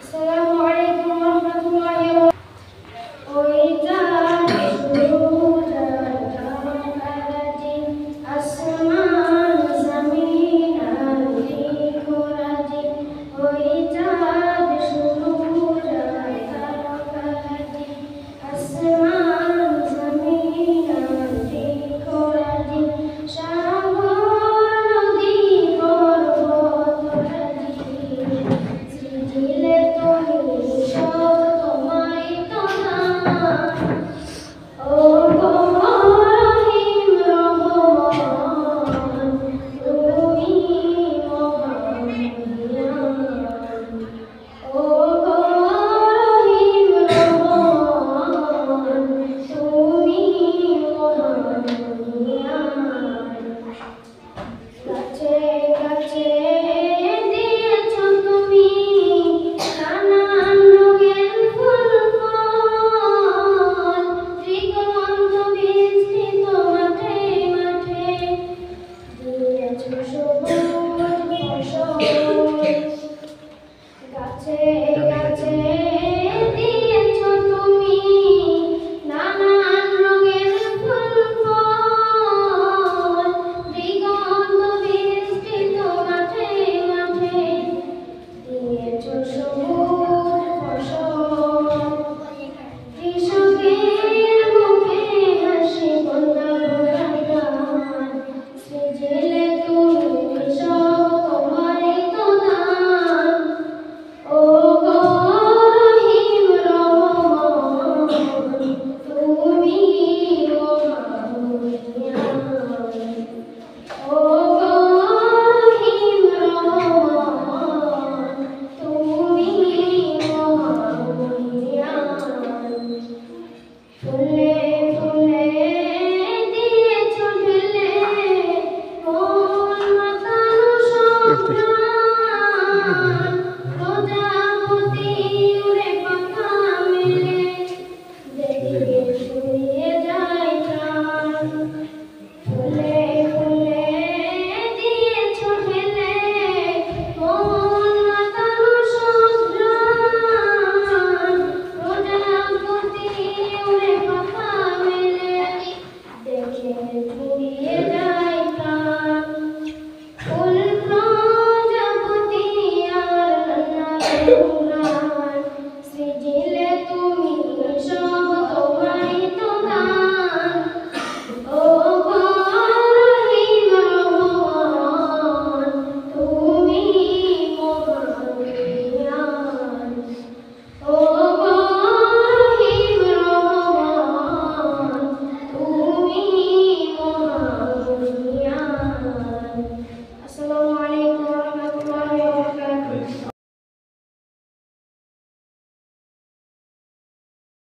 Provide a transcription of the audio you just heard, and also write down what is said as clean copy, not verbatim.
আসসালামু আলাইকুম ওয়া রাহমাতুল্লাহি ওয়া বারাকাতুহু। ওই চাঁদ সূরজ তারকারাজি আসমান জমিন আর লিখরাজি। ওই চাঁদ সূরজ তারকারাজি আসমান জমিন আর লিখরাজি। সাগর নদী পর্বত দিলে তুমি সব তোমায় তোলা। ও গো রহিম রহমান তুমি মহান। ও গো রহিম রহমান তুমি মহান। গাছে গাছে দিয়েছ তুমি নানান রঙের ফুল ফল। দিগন্ত বিস্তৃত মাঠে মাঠে দিয়েছ সবুজ